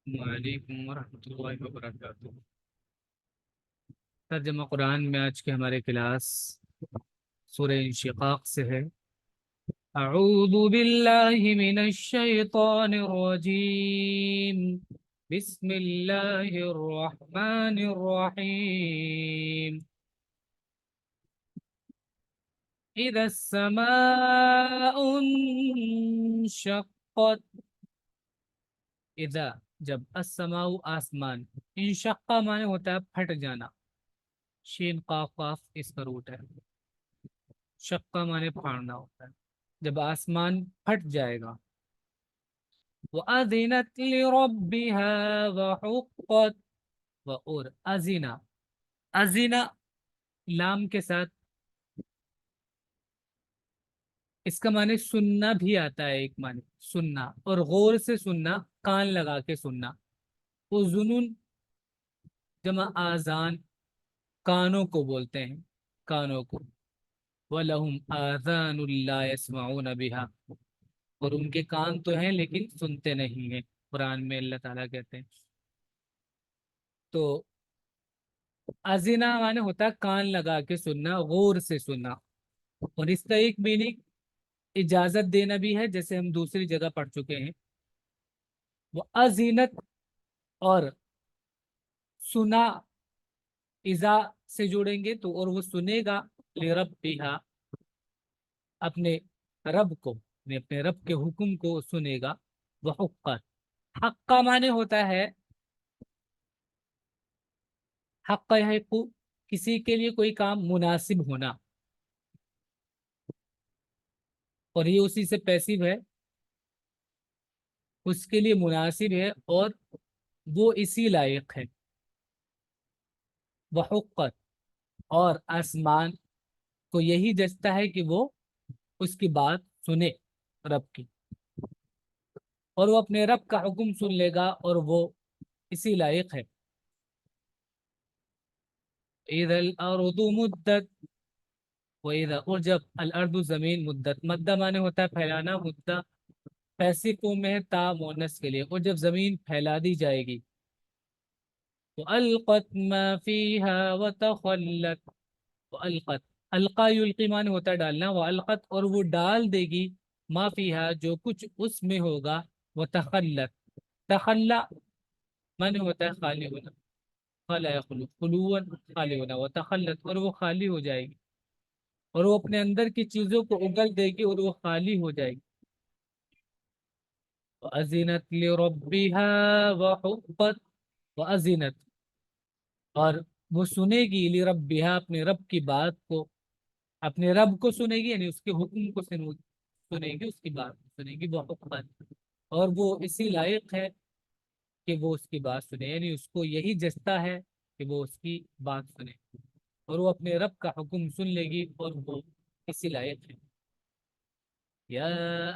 وعلیکم ورحمۃ اللہ وبرکاتہ۔ ترجمہ قرآن میں آج کے ہمارے کلاس سورہ انشقاق سے ہے۔ اعوذ باللہ من الشیطان الرجیم، بسم اللہ الرحمن الرحیم۔ اذا السماء انشقت، اذا جب، السماء آسمان، انشقہ معنی ہوتا ہے پھٹ جانا، شین قاف قاف اس کا روٹ ہے، شقہ معنی پھاڑنا ہوتا ہے، جب آسمان پھٹ جائے گا۔ وَأَذِنَتْ لِرَبِّهَا وَحُقَّتْ، اور ازینا، ازینا لام کے ساتھ، اس کا معنی سننا بھی آتا ہے، ایک معنی سننا، اور غور سے سننا، کان لگا کے سننا۔ وہ جنون جمع آذان، کانوں کو بولتے ہیں، کانوں کو۔ وَلَهُمْ آذَانٌ لَا يَسْمَعُونَ بِهَا، اور ان کے کان تو ہیں لیکن سنتے نہیں ہیں، قرآن میں اللہ تعالیٰ کہتے ہیں۔ تو ازینا معنی ہوتا ہے کان لگا کے سننا، غور سے سننا، اور اس کا ایک میننگ اجازت دینا بھی ہے، جیسے ہم دوسری جگہ پڑھ چکے ہیں۔ وہ ازینت اور سنا اذا سے جوڑیں گے تو، اور وہ سنے گا لربہا، اپنے رب کو، یعنی اپنے رب کے حکم کو سنے گا۔ وہ حق کا معنی ہوتا ہے حق یحق، کسی کے لیے کوئی کام مناسب ہونا، اور یہ اسی سے پیسیو ہے، اس کے لیے مناسب ہے اور وہ اسی لائق ہے۔ وحقت، اور آسمان کو یہی جچتا ہے کہ وہ اس کی بات سنے، رب کی، اور وہ اپنے رب کا حکم سن لے گا، اور وہ اسی لائق ہے۔ اذا الارض مدت، اور جب الارض زمین مدت، مدہ معنی ہوتا ہے پھیلانا، مدہ پیسے کو میں تا مونس کے لیے، اور جب زمین پھیلا دی جائے گی۔ وَأَلْقَتْ مَا فِيهَا وَتَخَلَّتْ، وَأَلْقَتْ، القا یلقی معنی ہوتا ہے ڈالنا، وَأَلْقَتْ، اور وہ ڈال دے گی، ما فیہا جو کچھ اس میں ہوگا، وَتَخَلَّتْ، تخلا معنی ہوتا ہے خالی ہونا، خلا یخلو خلوا، خالی ہونا، وَتَخَلَّتْ، اور وہ خالی ہو جائے گی، اور وہ اپنے اندر کی چیزوں کو اگل دے گی، اور وہ خالی ہو جائے گی۔ وَأَذِنَتْ لِرَبِّهَا وَحُقَّتْ، وَأَذِنَتْ، اور وہ سنے گی، لربها، اپنے رب کی بات کو، اپنے رب کو سنے گی، یعنی اس کے حکم کو سنے گی، اس کی بات کو سنے گی، وحقت، اور وہ اسی لائق ہے کہ وہ اس کی بات سنے، یعنی اس کو یہی جستا ہے کہ وہ اس کی بات سنے، اور وہ اپنے رب کا حکم سن لے گی، اور وہ اسی لائق ہے۔ یا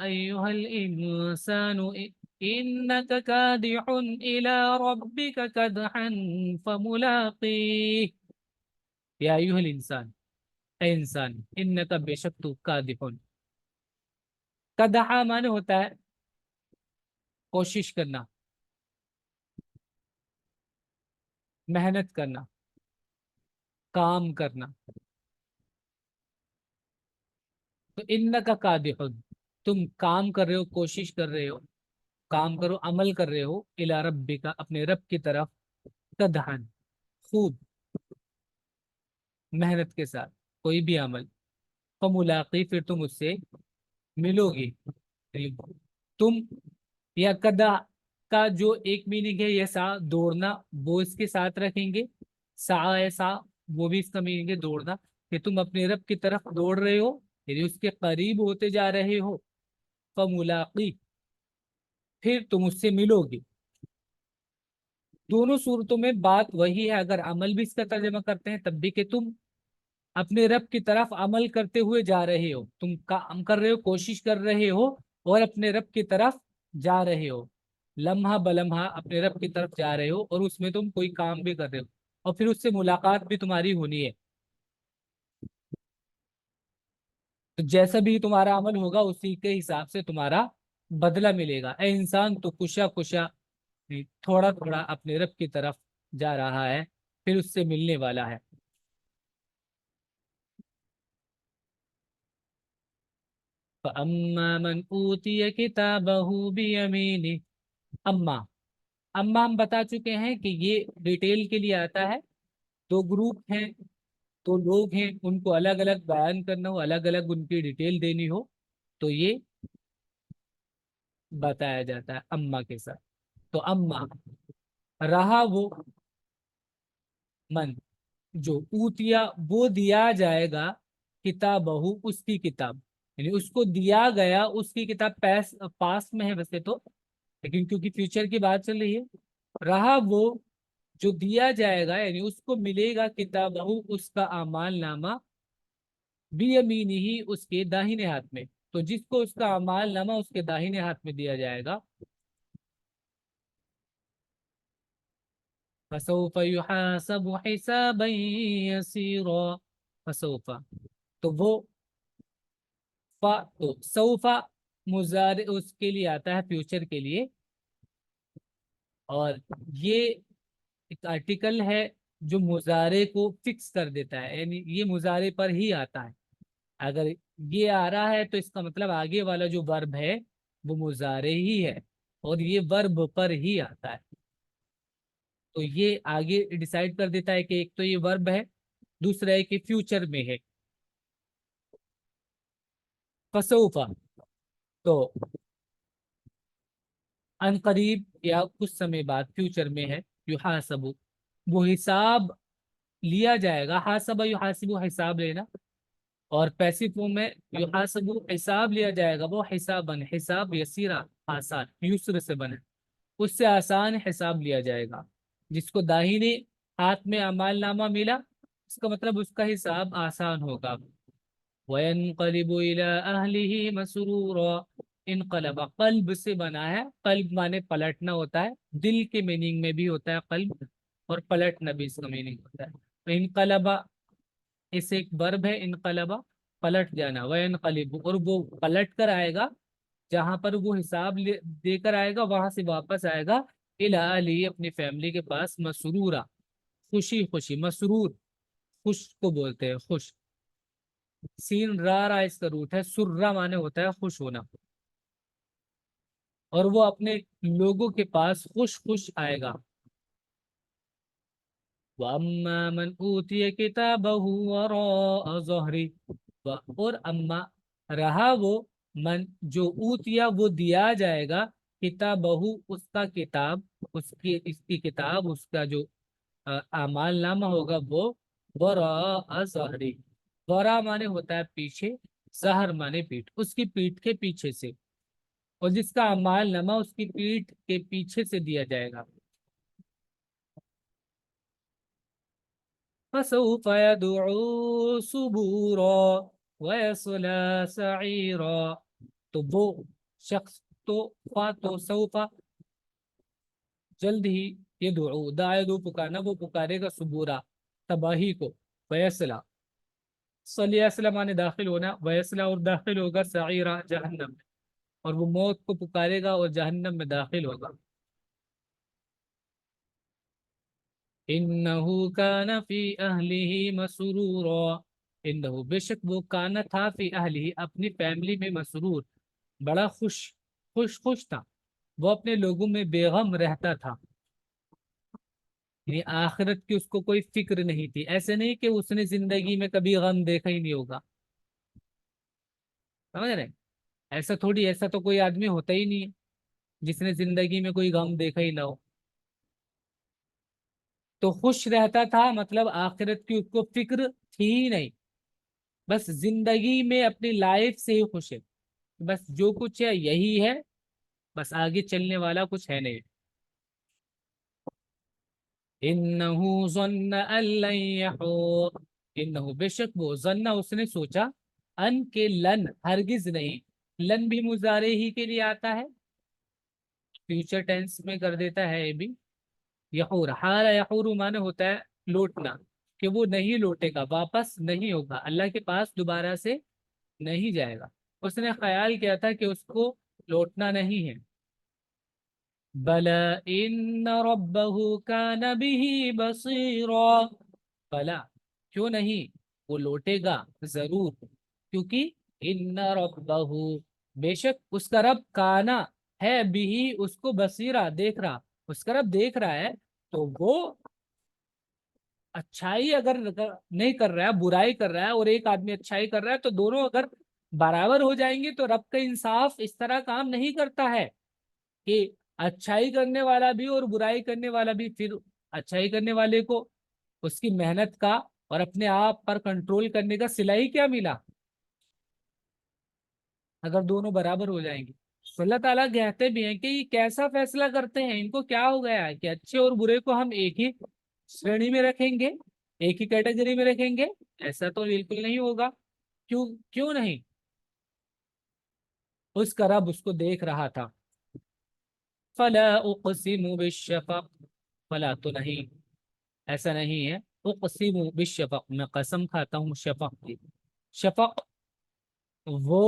ایہا الانسان انک کادح الی ربک کدحا فملاقیہ، یا ایہا الانسان، اے انسان، انک بے شک تو، کادح، کدحا معنی ہوتا ہے کوشش کرنا، محنت کرنا، کام کرنا، تو انک کادح، تم کام کر رہے ہو، کوشش کر رہے ہو، کام کرو، عمل کر رہے ہو، الی ربک، اپنے رب کی طرف، کدحن، خوب محنت کے ساتھ کوئی بھی عمل، فملاقی، پھر تم اس سے ملو گی، تم، یا کدا کا جو ایک میننگ ہے یہ سا دوڑنا، وہ اس کے ساتھ رکھیں گے، سا ایسا، وہ بھی اس کا میننگ ہے دوڑنا، کہ تم اپنے رب کی طرف دوڑ رہے ہو، یعنی اس کے قریب ہوتے جا رہے ہو، فملاقی، پھر تم اس سے ملو گے۔ دونوں صورتوں میں بات وہی ہے، اگر عمل بھی اس کا ترجمہ کرتے ہیں تب بھی، کہ تم اپنے رب کی طرف عمل کرتے ہوئے جا رہے ہو، تم کام کر رہے ہو، کوشش کر رہے ہو، اور اپنے رب کی طرف جا رہے ہو، لمحہ بلمحہ اپنے رب کی طرف جا رہے ہو، اور اس میں تم کوئی کام بھی کر رہے ہو، اور پھر اس سے ملاقات بھی تمہاری ہونی ہے، تو جیسا بھی تمہارا عمل ہوگا اسی کے حساب سے تمہارا بدلہ ملے گا۔ اے انسان تو کشا کشا، تھوڑا تھوڑا اپنے رب کی طرف جا رہا ہے، پھر اس سے ملنے والا ہے۔ فَأَمَّا مَنْ أُوتِيَ كِتَابَهُ بِيَمِينِهِ۔ اما ہم بتا چکے ہیں کہ یہ ڈیٹیل کے لیے آتا ہے، دو گروپ ہیں، تو لوگ ہیں، ان کو الگ الگ بیان کرنا ہو، الگ الگ ان کی ڈیٹیل دینی ہو، تو یہ بتایا جاتا ہے اما کے ساتھ۔ تو اما رہا وہ، من جو اوتیا وہ دیا جائے گا، کتابہ اس کی کتاب، یعنی اس کو دیا گیا اس کی کتاب، پاس میں ہے ویسے تو، لیکن کیونکہ فیوچر کی بات چل رہی ہے، رہا وہ جو دیا جائے گا، یعنی اس کو ملے گا کتابہ اس کا اعمال نامہ، بیمینہ ہی اس کے داہنے ہاتھ میں۔ تو جس کو اس کا اعمال نامہ اس کے داہنے ہاتھ میں دیا جائے گا، فسوف يحاسب حسابا يسيرا، فسوف تو وہ تو سوفا مضارع اس کے لیے آتا ہے، فیوچر کے لیے، اور یہ ایک آرٹیکل ہے جو مضارع کو فکس کر دیتا ہے، یعنی یہ مضارع پر ہی آتا ہے۔ اگر یہ آ رہا ہے تو اس کا مطلب آگے والا جو ورب ہے وہ مضارع ہی ہے، اور یہ ورب پر ہی آتا ہے، تو یہ آگے ڈیسائیڈ کر دیتا ہے کہ ایک تو یہ ورب ہے، دوسرا ہے کہ فیوچر میں ہے۔ فسوفا تو ان قریب یا کچھ سمے بعد فیوچر میں ہے، یحاسب وہ حساب لیا جائے گا، حاسب یحاسب حساب لینا، اور پیسو فارم میں یحاسب حساب لیا جائے گا، وہ حساب یسیرا آسان، یسر سے بنے، اس سے آسان حساب لیا جائے گا۔ جس کو داہنے ہاتھ میں اعمال نامہ ملا، اس کا مطلب اس کا حساب آسان ہوگا۔ وَيَنْقَلِبُ إِلَىٰ أَهْلِهِ مَسْرُورًا، انقلب قلب سے بنا ہے، قلب مانے پلٹنا ہوتا ہے، دل کے میننگ میں بھی ہوتا ہے قلب، اور پلٹنا بھی اس کا میننگ ہوتا ہے۔ تو انقلبا اس ایک ورب ہے، انقلبا پلٹ جانا، وَيَنْقَلِبُ اور وہ پلٹ کر آئے گا، جہاں پر وہ حساب دے کر آئے گا وہاں سے واپس آئے گا، إِلَىٰ أَهْلِهِ اپنی فیملی کے پاس، مسرورا خوشی خوشی، مسرور خوش کو بولتے ہیں، خوش، سین را اس کا روٹ ہے، سرا مانے ہوتا ہے خوش ہونا، اور وہ اپنے لوگوں کے پاس خوش خوش آئے گا۔ وَأَمَّا مَنْ أُوتِيَ كِتَابَهُ وَرَاءَ ظَهْرِهِ، اور اما رہا وہ، من جو اوتیا وہ دیا جائے گا، کتابہ اس کا کتاب، اس کی کتاب، اس کا جو اعمال نامہ ہوگا وہ، وراء ظہری، ورا مانے ہوتا ہے پیچھے، ظہر مانے پیٹھ، اس کی پیٹھ کے پیچھے سے، اور جس کا اعمال نامہ اس کی پیٹھ کے پیچھے سے دیا جائے گا۔ فسوف يدعو ثبورا ويصلى سعيرا، تو وہ شخص تو سوفا جلد ہی، یدعو دعو پکارنا، وہ پکارے گا سبورا تباہی کو، ویسلا صلی اللہ مانے داخل ہونا، ویسلا اور داخل ہوگا سعیرا جہنم میں، اور وہ موت کو پکارے گا اور جہنم میں داخل ہوگا۔ انہو کان فی اہلہ مسرورا، انہو بے شک وہ کانا تھا، فی اہلہ اپنی فیملی میں، مسرور بڑا خوش تھا، وہ اپنے لوگوں میں بے غم رہتا تھا، یعنی آخرت کی اس کو کوئی فکر نہیں تھی، ایسے نہیں کہ اس نے زندگی میں کبھی غم دیکھا ہی نہیں ہوگا، سمجھ رہے ہیں؟ ایسا تھوڑی، ایسا تو کوئی آدمی ہوتا ہی نہیں ہے جس نے زندگی میں کوئی غم دیکھا ہی نہ ہو، تو خوش رہتا تھا، مطلب آخرت کی اس کو فکر تھی ہی نہیں، بس زندگی میں اپنی لائف سے ہی خوش ہے، بس جو کچھ ہے یہی ہے، بس آگے چلنے والا کچھ ہے نہیں۔ انہو ظن ان لن یحور، انہو بے شک وہ، ظن اس نے سوچا، ان کے لن ہرگز نہیں، لن بھی مضارع ہی کے لیے آتا ہے، فیوچر ٹینس میں کر دیتا ہے یہ بھی، یحور حال یحور مانے ہوتا ہے لوٹنا، کہ وہ نہیں لوٹے گا، واپس نہیں ہوگا اللہ کے پاس، دوبارہ سے نہیں جائے گا، اس نے خیال کیا تھا کہ اس کو لوٹنا نہیں ہے، بلا ان ربہ کان بہ بصیرا، بلا کیوں نہیں، وہ لوٹے گا ضرور، کیونکہ ان ربہ، بے شک اس کا رب، کانا ہے بھی اس کو بصیرا دیکھ رہا، اس کا رب دیکھ رہا ہے، تو وہ اچھائی اگر نہیں کر رہا ہے، برائی کر رہا ہے، اور ایک آدمی اچھائی کر رہا ہے، تو دونوں اگر برابر ہو جائیں گے، تو رب کا انصاف اس طرح کام نہیں کرتا ہے کہ اچھائی کرنے والا بھی اور برائی کرنے والا بھی، پھر اچھائی کرنے والے کو اس کی محنت کا اور اپنے آپ پر کنٹرول کرنے کا صلہ ہی کیا ملا اگر دونوں برابر ہو جائیں گے؟ تو اللہ تعالیٰ کہتے بھی ہیں کہ یہ کیسا فیصلہ کرتے ہیں، ان کو کیا ہو گیا ہے کہ اچھے اور برے کو ہم ایک ہی شرینی میں رکھیں گے، ایک ہی کیٹیگری میں رکھیں گے؟ ایسا تو بالکل نہیں ہوگا۔ کیوں کیوں نہیں؟ اس کا رب اس کو دیکھ رہا تھا۔ فلا اقسم بالشفق، فلا تو نہیں، ایسا نہیں ہے، اقسم بالشفق، میں قسم کھاتا ہوں شفق کی۔ شفق وہ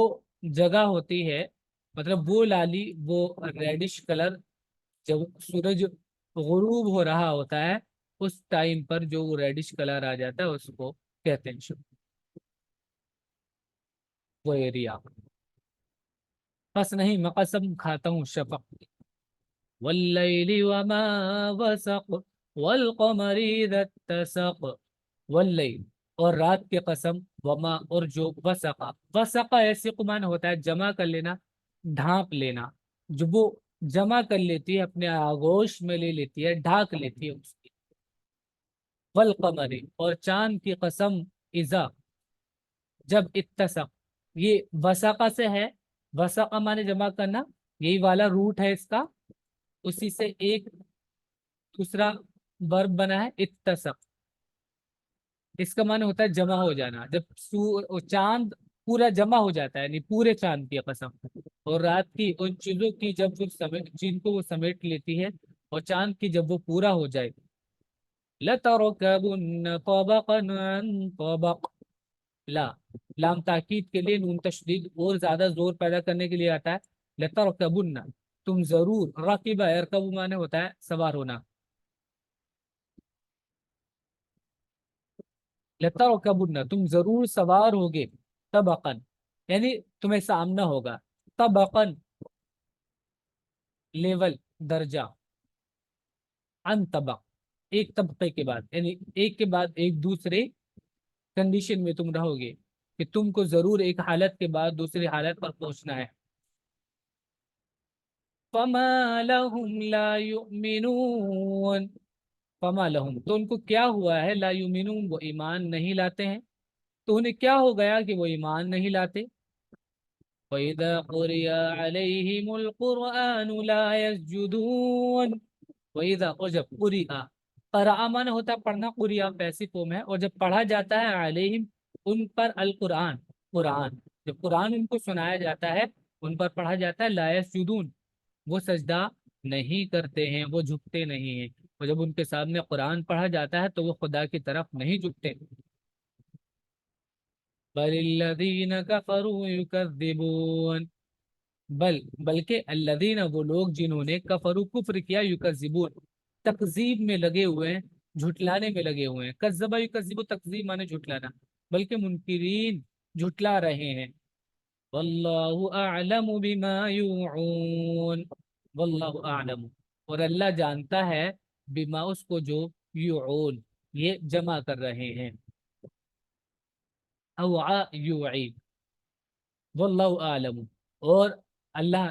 جگہ ہوتی ہے، مطلب وہ لالی، وہ ریڈش کلر، جب سورج غروب ہو رہا ہوتا ہے اس ٹائم پر جو ریڈش کلر آ جاتا ہے اس کو کہتے ہیں شفق، وہ ایریا۔ بس نہیں، میں قسم کھاتا ہوں شفق کی۔ واللیل وما وسق والقمر اذا اتسق، واللیل اور رات کے قسم، وما اور جو، وسقا، وسقا ایسے قمان ہوتا ہے جمع کر لینا، ڈھانپ لینا، جو وہ جمع کر لیتی ہے اپنے آغوش میں لے لیتی ہے، ڈھانک لیتی ہے اس کی۔ والقمر اور چاند کی قسم، اذا جب، اتسق یہ وسقا سے ہے، وسقا مانے جمع کرنا، یہی والا روٹ ہے اس کا، اسی سے ایک دوسرا برب بنا ہے اتسق، اس کا معنی ہوتا ہے جمع ہو جانا، جب چاند پورا جمع ہو جاتا ہے، یعنی پورے چاند کی قسم، اور رات کی ان چیزوں کی جب وہ سمیٹ، جن کو وہ سمیٹ لیتی ہے، اور چاند کی جب وہ پورا ہو جائے، لَتَرْكَبُنَّ طَبَقًا عَن طَبَقٍ، لا لام تاکید کے لیے نون تشدید اور زیادہ زور پیدا کرنے کے لیے آتا ہے، لَتَرْكَبُنَّ تم ضرور، راکبہ ارکب مانے ہوتا ہے سوار ہونا، لَتَرْكَبُنَّ تم ضرور سوار ہوگے، طبقاً یعنی تمہیں سامنا ہوگا، طبقاً لیول، درجہ، عن طبق ایک طبقے کے بعد، یعنی ایک کے بعد ایک دوسرے کنڈیشن میں تم رہو گے، کہ تم کو ضرور ایک حالت کے بعد دوسری حالت پر پہنچنا ہے۔ فما لهم لا يؤمنون، فما لهم تو ان کو کیا ہوا ہے، لا یؤمنون وہ ایمان نہیں لاتے ہیں، تو انہیں کیا ہو گیا کہ وہ ایمان نہیں لاتے؟ وَإِذَا قُرِئَ عَلَيْهِمُ الْقُرْآنُ لَا يَسْجُدُونَ، وَإِذَا اور جب قُرِئَ، قرأ مانا ہوتا ہے پڑھنا، قُرِئَ پیسی فارم ہے، اور جب پڑھا جاتا ہے علیہم ان پر، القرآن قرآن، جب قرآن ان کو سنایا جاتا ہے، ان پر پڑھا جاتا ہے، لا یسجدون وہ سجدہ نہیں کرتے ہیں، وہ جھکتے نہیں ہیں، اور جب ان کے سامنے قرآن پڑھا جاتا ہے تو وہ خدا کی طرف نہیں جھکتے۔ بل الذین کفروا یکذبون، بلکہ الذین وہ لوگ جنہوں نے کفروا کفر کیا، یکذبون تکذیب میں لگے ہوئے ہیں، جھٹلانے میں لگے ہوئے ہیں، کذبا یکذبو تکذیب مانے جھٹلانا، بلکہ منکرین جھٹلا رہے ہیں۔ واللہ اعلم بما یوعون، واللہ اعلم اور اللہ جانتا ہے، بما اس کو جو، یوعون یہ جمع کر رہے ہیں، اوعا یوعی، واللہ اعلم اور اللہ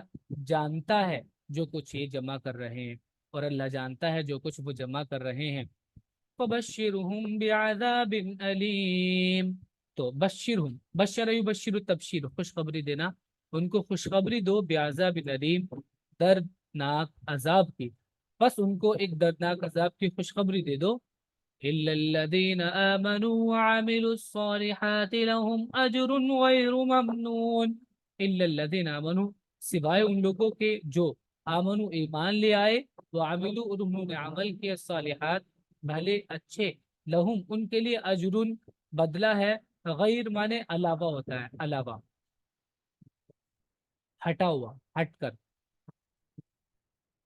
جانتا ہے جو کچھ یہ جمع کر رہے ہیں، اور اللہ جانتا ہے جو کچھ وہ جمع کر رہے ہیں۔ فبشرہم بعذاب علیم، تو بشرہم، بشر یبشر تبشیر خوشخبری دینا، ان کو خوشخبری دو، بعذاب علیم دردناک عذاب کی، بس ان کو ایک دردناک عذاب کی خوشخبری دے دو۔ إلا الذين آمنوا وعملوا الصالحات لهم أجر غير ممنون، إلا الذين آمنوا سوائے ان لوگوں کے جو، آمنو ایمان لے آئے، وعملوا اور انہوں نے عمل کیا، الصالحات بھلے اچھے، لہم ان کے لیے، اجر بدلہ ہے، غیر مانے علاوہ ہوتا ہے، علاوہ ہٹا ہوا، ہٹ کر،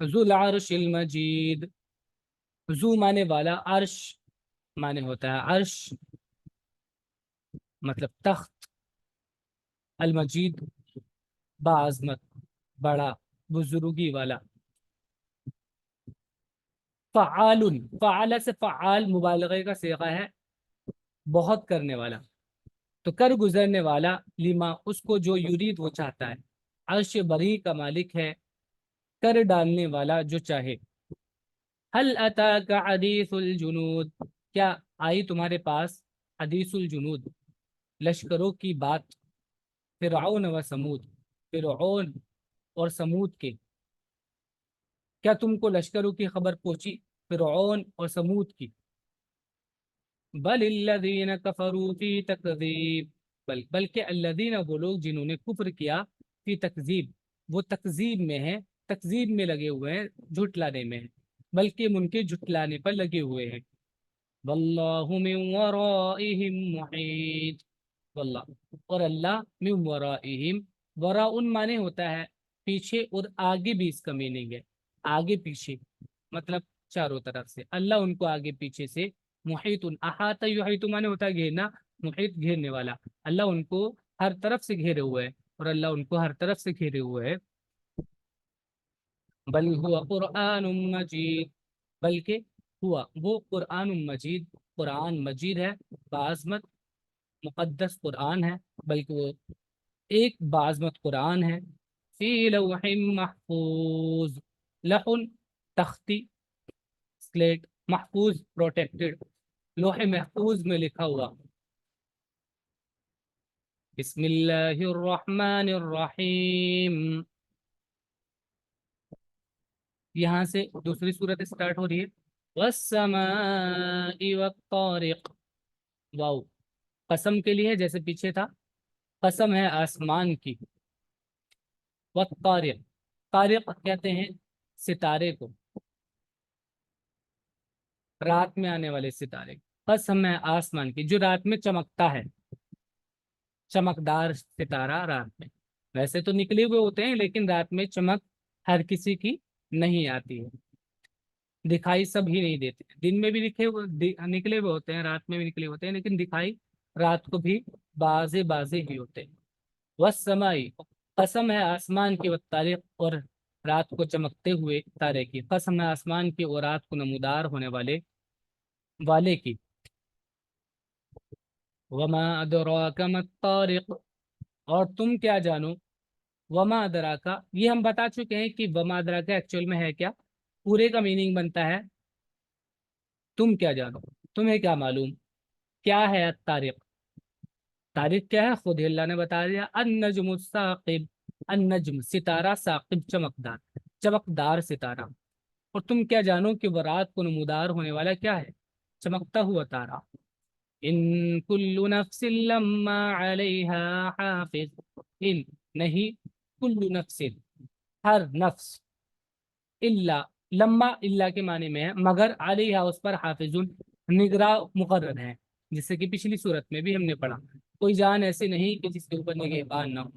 ذو العرش المجید، ذو مانے والا، عرش مانے ہوتا ہے عرش مطلب تخت، المجید باعظمت، بڑا، بزرگی والا. فعال، فعال سے فعال مبالغے کا صیغہ ہے، بہت کرنے والا، تو کر گزرنے والا، لما اس کو جو یرید وہ چاہتا ہے. عرش بری کا مالک ہے، کر ڈالنے والا جو چاہے. هل اتاک حدیث الجنود، کیا آئی تمہارے پاس حدیث الجنود لشکروں کی بات، فرعون و سمود، فرعون اور سمود کے، کیا تم کو لشکروں کی خبر پہنچی فرعون اور سمود کی. بل الذین کفروا فی تکذیب، بلکہ الذین وہ لوگ جنہوں نے کفر کیا، فی تکذیب وہ تکذیب میں ہیں، تکذیب میں لگے ہوئے ہیں، جھٹلانے میں ہیں، بلکہ ان کے جھٹلانے پر لگے ہوئے ہیں. واللہ من ورائہم محیط، واللہ اور اللہ من ورائہم، ورا ان مانے ہوتا ہے پیچھے، اور آگے بھی اس کا میننگ ہے آگے پیچھے، مطلب چاروں طرف سے اللہ ان کو آگے پیچھے سے. محیط احاطہ یحیط مانے ہوتا ہے گھیرنا، محیط گھیرنے والا، اللہ ان کو ہر طرف سے گھیرے ہوئے ہے، اور اللہ ان کو ہر طرف سے گھیرے ہوئے ہے. بل ہوا قرآن مجید، بلکہ ہوا وہ قرآن مجید، قرآن مجید ہے، بعظمت مقدس قرآن ہے، بلکہ وہ ایک بعظمت قرآن ہے. فی لوح محفوظ، لحن تختی، سلیٹ، محفوظ پروٹیکٹڈ، لوح محفوظ میں لکھا ہوا. بسم اللہ الرحمن الرحیم، یہاں سے دوسری صورت سٹارٹ ہو رہی ہے. والسماء والطارق، واو قسم کے لیے جیسے پیچھے تھا، قسم ہے آسمان کی. والطارق، طارق کہتے ہیں ستارے کو، رات میں آنے والے ستارے. قسم ہے آسمان کی جو رات میں چمکتا ہے، چمکدار ستارہ رات میں، ویسے تو نکلے ہوئے ہوتے ہیں لیکن رات میں چمک ہر کسی کی نہیں آتی ہے، دکھائی سب ہی نہیں دیتے. دن میں بھی نکلے ہوئے ہوتے ہیں، رات میں بھی نکلے ہوتے ہیں، لیکن دکھائی رات کو بھی بازے بازے ہی ہوتے ہیں. والسمائی، قسم ہے آسمان کی، والطارق اور رات کو چمکتے ہوئے تارے کی، قسم ہے آسمان کی اور رات کو نمودار ہونے والے کی. وما ادراک ما الطارق، اور تم کیا جانو، وما ادراکا یہ ہم بتا چکے ہیں کہ وما ادراکا ایکچوئل میں ہے کیا، پورے کا میننگ بنتا ہے تم کیا جانو، تمہیں کیا معلوم. کیا ہے الطارق، طارق کیا ہے خود ہی اللہ نے بتا دیا. النجم الثاقب، النجم ستارہ، ثاقب چمکدار، چمکدار ستارہ. اور تم کیا جانو کہ وہ رات کو نمودار ہونے والا کیا ہے، چمکتا ہوا تارا. ان کل نفس لما علیہا حافظ، ان نہیں، کل نفس ہر نفس، الا لما اللہ کے معنی میں ہے مگر، علیہا اس پر، حافظ نگراں مقرر ہے، جس سے کہ پچھلی صورت میں بھی ہم نے پڑھا کوئی جان ایسے نہیں کہ جس کے اوپر نگہبان نہ ہو.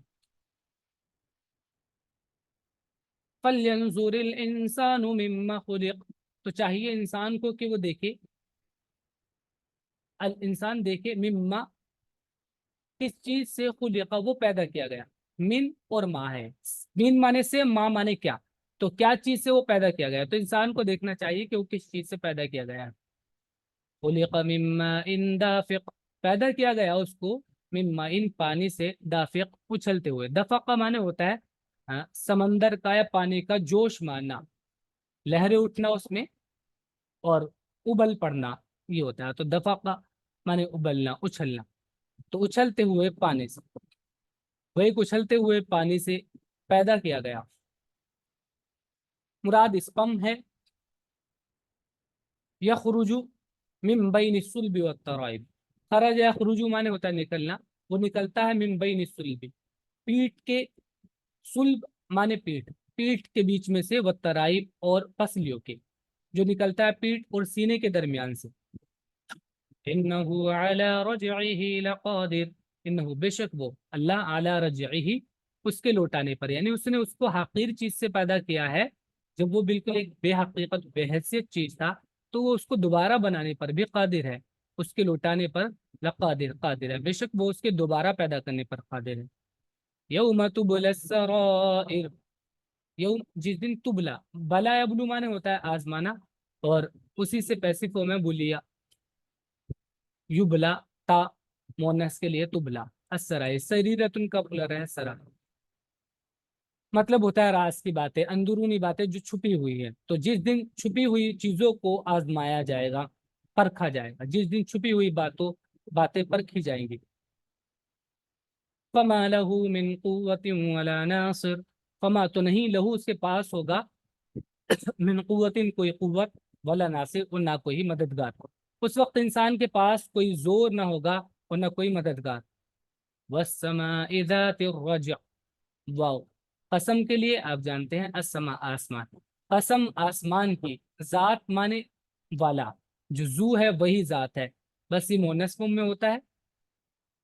فَلْيَنْظُرِ الْإِنسَانُ مِمَّ خُلِقَ، تو چاہیے انسان کو کہ وہ دیکھے، الانسان دیکھے، مما کس چیز سے، خلق وہ پیدا کیا گیا. من اور ما ہے، من مانے سے، ما مانے کیا، تو کیا چیز سے وہ پیدا کیا گیا، تو انسان کو دیکھنا چاہیے کہ وہ کس چیز سے پیدا کیا گیا ہے. خلق من ماء دافق، پیدا کیا گیا اس کو، من ماء پانی سے، دافق اچھلتے ہوئے. دفق کا معنی ہوتا ہے سمندر کا یا پانی کا جوش مارنا، لہریں اٹھنا اس میں اور ابل پڑنا، یہ ہوتا ہے. تو دفق کا معنی ابلنا، اچھلنا، تو اچھلتے ہوئے پانی سے، وہ ایک اچھلتے ہوئے پانی سے پیدا کیا گیا. مراد اسپم ہے. یخرج من بین الصلب والترائب، خرج یخرج مانے ہوتا ہے نکلنا، وہ نکلتا ہے من بین الصلب پیٹ کے، صلب مانے پیٹ، پیٹ کے بیچ میں سے، والترائب اور پسلیوں کے، جو نکلتا ہے پیٹ اور سینے کے درمیان سے. انه علی رجعه لقادر، انه بے شک وہ اللہ، علی رجعه اس کے لوٹانے پر، یعنی اس نے اس کو حقیر چیز سے پیدا کیا ہے جب وہ بالکل ایک بے حقیقت بے حیثیت چیز تھا تو وہ اس کو دوبارہ بنانے پر بھی قادر ہے، اس کے لوٹانے پر قادر ہے، بے شک وہ اس کے دوبارہ پیدا کرنے پر قادر ہے۔ یوم تبلی السرائر، یوم جس دن تبلا، بلا یبلو مانے ہوتا ہے آزمانا، اور اسی سے پیسو فارم ہے بلیا، یبلا تا مونس کے لیے تبلا، السرائر سریرتن کا پلر ہے سرا، مطلب ہوتا ہے راز کی باتیں، اندرونی باتیں جو چھپی ہوئی ہیں، تو جس دن چھپی ہوئی چیزوں کو آزمایا جائے گا، پرکھا جائے گا، جس دن چھپی ہوئی باتیں پرکھی جائیں گی۔ فما له من قوت ولا ناصر، فما تو نہیں لہو اس کے پاس ہوگا من قوت کوئی قوت، ولا ناصر اور نہ کوئی مددگار، اس وقت انسان کے پاس کوئی زور نہ ہوگا اور نہ کوئی مددگار۔ والسماء ذات الرجع، واو قسم کے لیے آپ جانتے ہیں السماء آسمان، قسم آسمان کی، ذات مانے والا، جو زو ہے وہی ذات ہے، بس یہ مونس فارم میں ہوتا ہے۔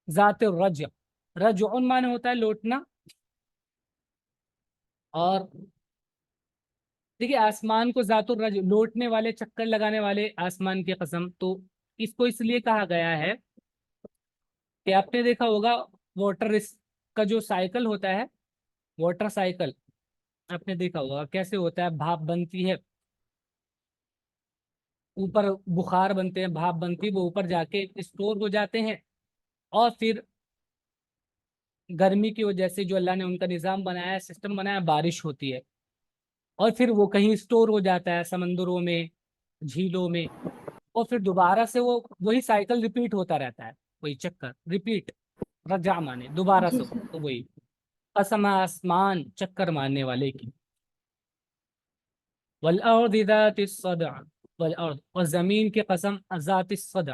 ذات الرجع، رجع مانے ہوتا ہے لوٹنا، اور دیکھیے آسمان کو ذات الرجع لوٹنے والے، چکر لگانے والے آسمان کی قسم، تو اس کو اس لیے کہا گیا ہے کہ آپ نے دیکھا ہوگا واٹر کا جو سائیکل ہوتا ہے، واٹر سائیکل آپ نے دیکھا ہوگا کیسے ہوتا ہے، بھاپ بنتی ہے، اوپر بخار بنتے ہیں، بھاپ بنتی ہے، وہ اوپر جا کے اسٹور ہو جاتے ہیں، اور پھر گرمی کی وجہ سے جو اللہ نے ان کا نظام بنایا ہے، سسٹم بنایا ہے، بارش ہوتی ہے، اور پھر وہ کہیں اسٹور ہو جاتا ہے سمندروں میں، جھیلوں میں، اور پھر دوبارہ سے وہی سائیکل ریپیٹ ہوتا رہتا ہے، وہی چکر ریپیٹ، رجع مانے دوبارہ جی سے، سر۔ تو وہی قسم آسمان چکر مارنے والے کی، والارض ذات الصدع، والارض اور زمین کی قسم ذات الصدع،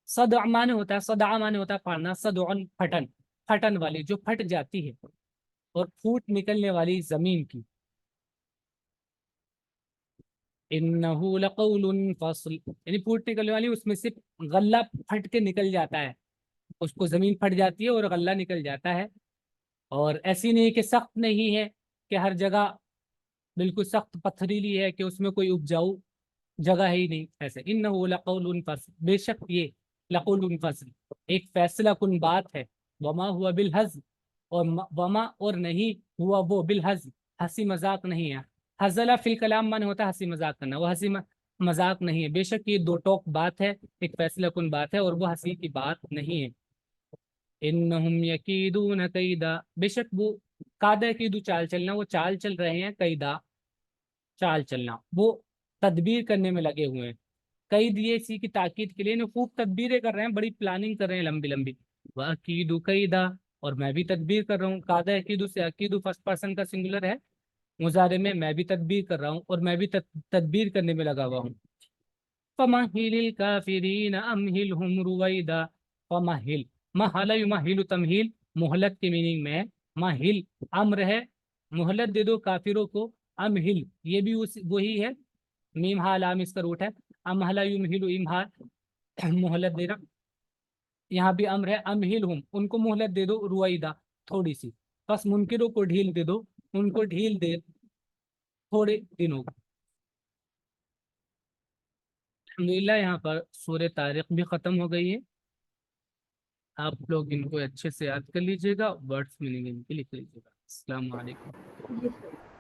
صدع مانے ہوتا ہے، صدع مانے ہوتا ہے پھاڑنا، صدع پھٹن، پھٹن والی جو پھٹ جاتی ہے اور پھوٹ نکلنے والی زمین کی۔ انه لقول فصل، یعنی پھوٹ نکلنے والی، اس میں سے غلہ پھٹ کے نکل جاتا ہے، اس کو زمین پھٹ جاتی ہے اور غلہ نکل جاتا ہے، اور ایسی نہیں کہ سخت نہیں ہے کہ ہر جگہ بالکل سخت پتھریلی ہے کہ اس میں کوئی اپجاؤ جگہ ہی نہیں، ایسے انه لقول فصل، بے شک یہ لقول فصل ایک فیصلہ کن بات ہے، وما ہوا بالحزن، اور وما اور نہیں ہوا وہ بالحزن، ہنسی مذاق نہیں ہے، حزلہ فی الکلام من ہوتا ہے ہنسی مذاق کرنا، وہ ہنسی مذاق نہیں ہے، بے شک یہ دو ٹوک بات ہے، ایک فیصلہ کن بات ہے، اور وہ ہنسی کی بات نہیں ہے۔ انہم یکیدون کیدا، بے شک وہ کادا یکیدو چال چلنا، وہ چال چل رہے ہیں، کیدا چال چلنا، وہ تدبیر کرنے میں لگے ہوئے ہیں، کئی دیے اسی کی تاکید کے لیے، انہیں خوب تدبیریں کر رہے ہیں، بڑی پلاننگ کر رہے ہیں لمبی لمبی، وَأَكِيدُ كَيْدًا، اور میں بھی تدبیر کر رہا ہوں، قاعدہ عقیدو سے عقیدو فرسٹ پرسن کا سنگولر ہے، مضارع میں بھی تدبیر کر رہا ہوں، اور میں بھی تدبیر کرنے میں لگا ہوا ہوں۔ فَمَهِّلِ الْكَافِرِينَ أَمْهِلْهُمْ رُوَيْدًا، فَمَهِّل مَحَلَ يُمَحِّلُ تمہیل، مہلت کے میننگ میں ہے، مہل امر ہے، مہلت دے دو کافروں کو، امہل یہ بھی وہی ہے، میم ہا لام اس کا روٹ ہے، امہلا یمہل امہال مہلت دینا، یہاں بھی امر ہے، امہلہم ان کو مہلت دے دو، رویدہ تھوڑی سی، بس منکروں کو ڈھیل دے دو، ان کو ڈھیل دے تھوڑے دنوں۔ الحمدللہ یہاں پر سورہ طارق بھی ختم ہو گئی ہے، آپ لوگ ان کو اچھے سے یاد کر لیجیے گا، ورڈس میننگ ان کے لکھ لیجیے گا۔ السلام علیکم۔ جی سر۔